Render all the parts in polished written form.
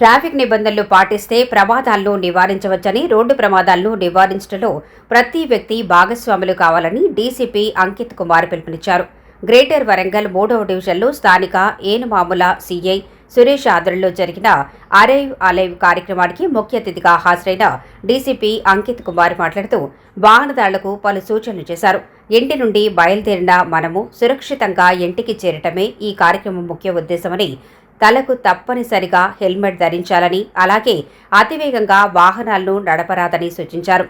Traffic నిబంధనలు పాటిస్తే ప్రమాదాలను నివారించవచ్చని, రోడ్డు ప్రమాదాలను నివారించడంలో ప్రతి వ్యక్తి భాగస్వాములు కావాలని డీసీపీ అంకిత్ కుమార్ పిలుపునిచ్చారు. గ్రేటర్ వరంగల్ 3వ డివిజన్లో స్థానిక ఏనుమాముల సీఐ సురేష్ ఆధ్వర్యంలో జరిగిన అరైవ్ అలైవ్ కార్యక్రమానికి ముఖ్య అతిథిగా హాజరైన డీసీపీ అంకిత్ కుమార్ మాట్లాడుతూ వాహనదారులకు పలు సూచనలు చేశారు. ఇంటి నుండి బయలుదేరిన మనము సురక్షితంగా ఇంటికి చేరటమే ఈ కార్యక్రమం ముఖ్య ఉద్దేశమని, తలకు తప్పనిసరిగా హెల్మెట్ ధరించాలని, అలాగే అతివేగంగా వాహనాలను నడపరాదని సూచించారు.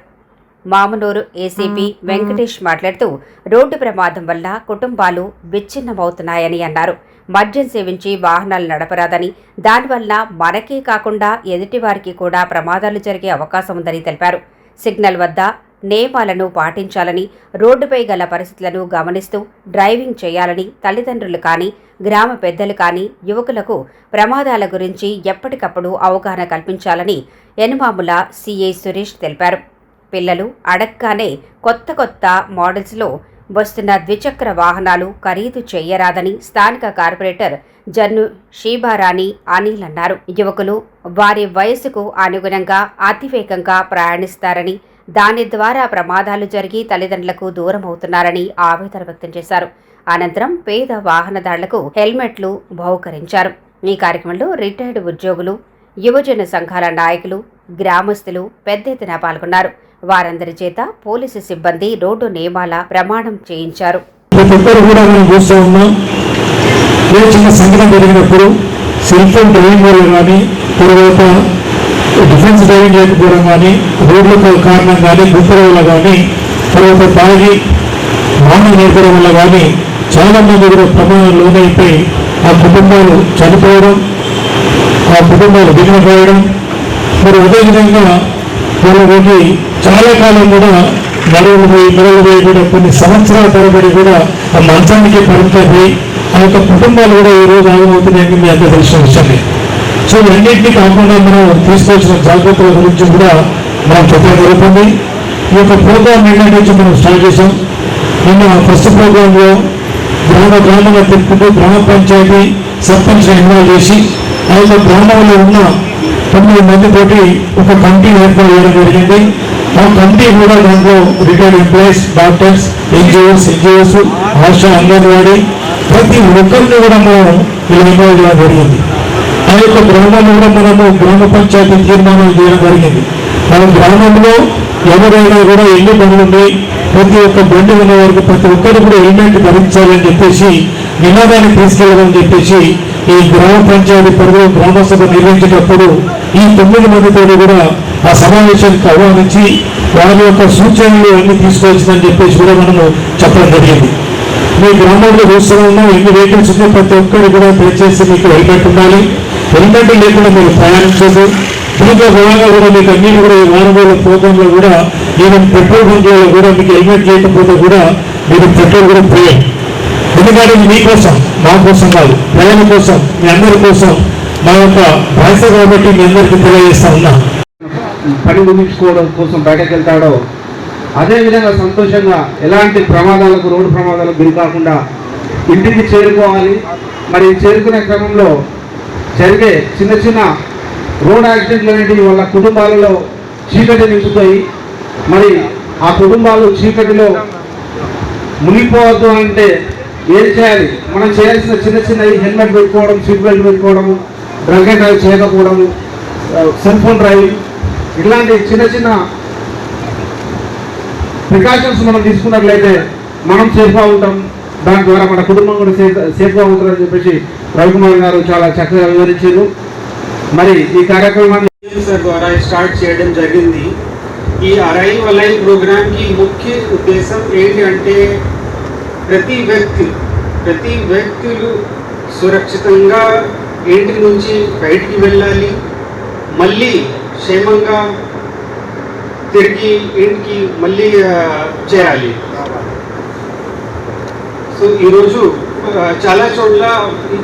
మామునూరు ఏసీపీ వెంకటేష్ మాట్లాడుతూ రోడ్డు ప్రమాదం వల్ల కుటుంబాలు విచ్ఛిన్నమవుతున్నాయని అన్నారు. మద్యం సేవించి వాహనాలు నడపరాదని, దానివల్ల మనకే కాకుండా ఎదుటివారికి కూడా ప్రమాదాలు జరిగే అవకాశం ఉందని తెలిపారు. సిగ్నల్ వద్ద నియమాలను పాటించాలని, రోడ్డుపై గల పరిస్థితులను గమనిస్తూ డ్రైవింగ్ చేయాలని తల్లిదండ్రులు కానీ, గ్రామ పెద్దలు కానీ యువకులకు ప్రమాదాల గురించి ఎప్పటికప్పుడు అవగాహన కల్పించాలని ఎనుమాముల సీఐ సురేష్ తెలిపారు. పిల్లలు అడగ్గానే కొత్త మోడల్స్లో వస్తున్న ద్విచక్ర వాహనాలు ఖరీదు చేయరాదని స్థానిక కార్పొరేటర్ జన్ను షీబారాణి అనిల్ అన్నారు. యువకులు వారి వయసుకు అనుగుణంగా అతివేగంగా ప్రయాణిస్తారని, దాని ద్వారా ప్రమాదాలు జరిగి తల్లిదండ్రులకు దూరం అవుతున్నారని ఆవేదన వ్యక్తం చేశారు. అనంతరం పేద వాహనదారులకు హెల్మెట్లు బహుకరించారు. ఈ కార్యక్రమంలో రిటైర్డ్ ఉద్యోగులు, యువజన సంఘాల నాయకులు, గ్రామస్తులు పెద్ద ఎత్తున పాల్గొన్నారు. వారందరి చేత పోలీసు సిబ్బంది రోడ్డు నియమాల ప్రమాణం చేయించారు. సెల్ ఫోన్ డ్రైవింగ్ వల్ల కానీ, తర్వాత డిఫెన్స్ డ్రైవింగ్ లేకపోవడం కానీ, రోడ్ల కారణం కానీ, గుంపుల వల్ల కానీ, తర్వాత తాగి వాహనం నేర్పడం వల్ల కానీ చాలా మంది కూడా ప్రమాదం లోనైపోయి ఆ కుటుంబాలు చనిపోవడం, ఆ కుటుంబాలు దిగిపోయడం, మరి అదేవిధంగా వాళ్ళకి చాలా కాలం కూడా నడువులు పోయి కూడా కొన్ని సంవత్సరాల తరబడి కూడా ఆ మంచానికి పరిమితమై ఆ యొక్క కుటుంబాలు కూడా ఈరోజు ఆగమవుతున్నాయని మీ అంతా తెలిసిన విషయమే. సో ఇవన్నింటినీ కాకుండా మనం తీసుకోవాల్సిన జాగ్రత్తల గురించి కూడా మనం చెప్పడం జరుగుతుంది. ఈ యొక్క ప్రోగ్రాం నిన్నటి నుంచి మనం స్టార్ట్ చేసాం. నిన్న ఫస్ట్ ప్రోగ్రాంలో గ్రామంగా తిప్పుకుంటూ గ్రామ పంచాయతీ సర్పంచ్ని ఇన్వాల్వ్ చేసి ఆ యొక్క గ్రామంలో ఉన్న 9 మందితోటి ఒక కమిటీ ఏర్పాటు చేయడం జరిగింది. ఆ కమిటీ కూడా దాంట్లో retired employees, doctors, NGOs, ASHA, anganwadi ప్రతి ఒక్కరిని కూడా మనం ఇన్వాల్వ్ చేయడం జరిగింది. ఆ యొక్క గ్రామంలో కూడా మనము గ్రామ పంచాయతీ తీర్మానాలు చేయడం జరిగింది. మన గ్రామంలో ఎవరైనా కూడా ఎన్ని బండ్లు ఉన్నాయి, ప్రతి ఒక్క బండి ఉన్న వరకు ప్రతి ఒక్కరు కూడా హెల్మెట్ ధరించాలని చెప్పేసి నినాదాన్ని తీసుకెళ్ళాలని చెప్పేసి ఈ గ్రామ పంచాయతీ పరిధిలో గ్రామ సభ నిర్వహించేటప్పుడు ఈ 9 మందితో కూడా ఆ సమావేశానికి ఆహ్వానించి వారి యొక్క సూచనలు అన్ని తీసుకోవచ్చునని చెప్పేసి కూడా మనము చెప్పడం జరిగింది. మీ గ్రామంలో చూస్తూ ఉన్నాం, ఎన్ని వెహికల్స్ ఉన్నాయి, ప్రతి ఒక్కరు కూడా దయచేసి మీకు హెల్మెట్ ఉండాలి. హెల్మెట్ లేకుండా మీరు ప్రయాణించదు. దీంట్లో భాగంగా కూడా మీకు అన్ని కూడా ఈ వారం రోజుల ప్రోగ్రాంలో కూడా ఈవెన్ పెట్రోల్ బంక్లలో కూడా మీకు హెల్మెట్ లేకపోతే కూడా మీరు పెట్రోల్ కూడా పోయాలి. ఎందుకంటే ఇది మీకోసం, మా కోసం కాదు, ప్రజల కోసం, మీ అందరి కోసం మా యొక్క భాష కాబట్టి మీ అందరికీ తెలియజేస్తా ఉన్నా. పని ముగించుకోవడం కోసం బయటకు వెళ్తాడో అదేవిధంగా సంతోషంగా ఎలాంటి ప్రమాదాలకు, రోడ్డు ప్రమాదాలకు గురి కాకుండా ఇంటికి చేరుకోవాలి. మరి చేరుకునే క్రమంలో జరిగే చిన్న రోడ్ యాక్సిడెంట్లు అనేటివి వాళ్ళ కుటుంబాలలో చీకటి నింపుతాయి. మరి ఆ కుటుంబాలు చీకటిలో మునిగిపోవద్దు అంటే ఏం చేయాలి? మనం చేయాల్సిన చిన్నవి హెల్మెట్ పెట్టుకోవడం, సీట్ బెల్ట్ పెట్టుకోవడము, డ్రంక్ అండ్ డ్రైవ్ చేయకపోవడము, సెల్ ఫోన్ డ్రైవింగ్, ఇట్లాంటి చిన్న ప్రికాషన్స్ మనం తీసుకున్నట్లయితే మనం సేఫ్గా ఉంటాం. దాని ద్వారా మన కుటుంబం కూడా సేఫ్గా ఉంటుందని చెప్పేసి రవికుమార్ గారు చాలా చక్కగా వివరించారు. మరి ఈ కార్యక్రమాన్ని ద్వారా స్టార్ట్ చేయడం జరిగింది. ఈ అరైవ్ అలైవ్ ప్రోగ్రామ్ కి ముఖ్య ఉద్దేశం ఏంటి అంటే ప్రతి వ్యక్తులు సురక్షితంగా ఇంటి నుంచి బయటికి వెళ్ళాలి, మళ్ళీ క్షేమంగా తిరిగి ఇంటికి మళ్ళీ చేయాలి. సో ఈరోజు చాలా చోట్ల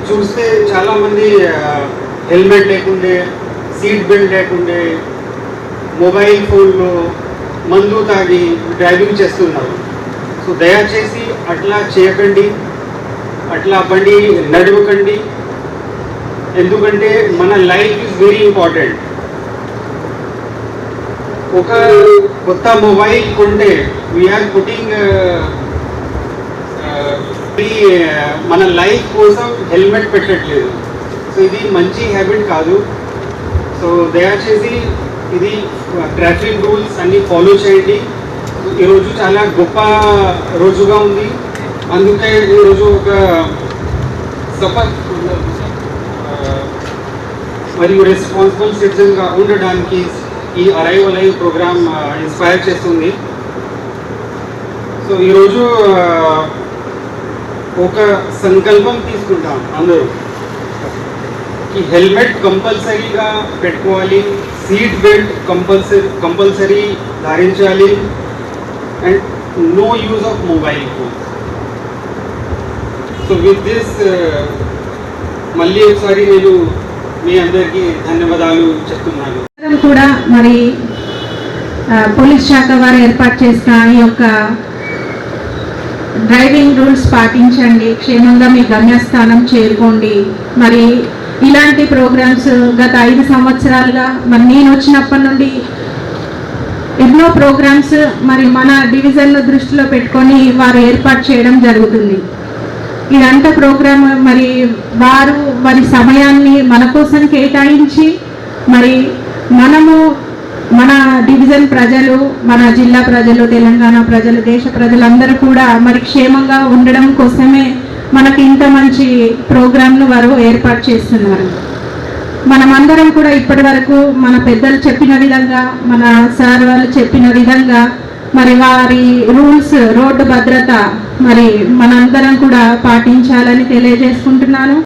చూస్తే చాలామంది హెల్మెట్ లేకుండే, సీట్ బెల్ట్ లేకుండే, మొబైల్ ఫోన్లో మందు తాగి డ్రైవింగ్ చేస్తున్నారు. సో దయచేసి అట్లా చేయకండి, అట్లా బండి నడవకండి. ఎందుకంటే మన లైఫ్ ఇస్ వెరీ ఇంపార్టెంట్. ఒక కొత్త మొబైల్ కొంటే వీఆర్ పుట్టింగ్ మన లైఫ్ కోసం హెల్మెట్ పెట్టట్లేదు. సో ఇది మంచి హ్యాబిట్ కాదు. సో దయచేసి ఇది ట్రాఫిక్ రూల్స్ అన్ని ఫాలో చేయండి. ఈరోజు చాలా గొప్ప రోజుగా ఉంది. అందుకే ఈరోజు ఒక మరియు రెస్పాన్సిబుల్ సిటిజన్గా ఉండడానికి ఈ అరైవ్ అలైవ్ ప్రోగ్రామ్ ఇన్స్పైర్ చేస్తుంది. సో ఈరోజు ఒక సంకల్పం తీసుకుంటాం అందరూ, ఈ హెల్మెట్ కంపల్సరీగా పెట్టుకోవాలి, సీట్ బెల్ట్ కంపల్సరీ ధరించాలి, and no use of mobile phone. So with this మళ్ళీ ఒకసారి నేను మీ అందరికీ ధన్యవాదాలు చెప్తున్నాను. కూడా మరి పోలీస్ శాఖ వారు ఏర్పాటు చేసిన ఈ యొక్క డ్రైవింగ్ రూల్స్ పాటించండి, క్షేమంగా మీ గమ్యస్థానం చేరుకోండి. మరి ఇలాంటి ప్రోగ్రామ్స్ గత 5 సంవత్సరాలుగా మరి నేను వచ్చినప్పటి నుండి ఎన్నో ప్రోగ్రామ్స్ మరి మన డివిజన్ను దృష్టిలో పెట్టుకొని వారు ఏర్పాటు చేయడం జరుగుతుంది. ఇదంతా ప్రోగ్రామ్ మరి వారు వారి సమయాన్ని మన కోసం కేటాయించి మరి మనము మన డివిజన్ ప్రజలు, మన జిల్లా ప్రజలు, తెలంగాణ ప్రజలు, దేశ ప్రజలందరూ కూడా మరి క్షేమంగా ఉండడం కోసమే మనకి ఇంత మంచి ప్రోగ్రాంను వారు ఏర్పాటు చేస్తున్నారు. మనమందరం కూడా ఇప్పటి వరకు మన పెద్దలు చెప్పిన విధంగా, మన సార్ వాళ్ళు చెప్పిన విధంగా మరి వారి రూల్స్, రోడ్డు భద్రత మరి మనందరం కూడా పాటించాలని తెలియజేసుకుంటున్నాను.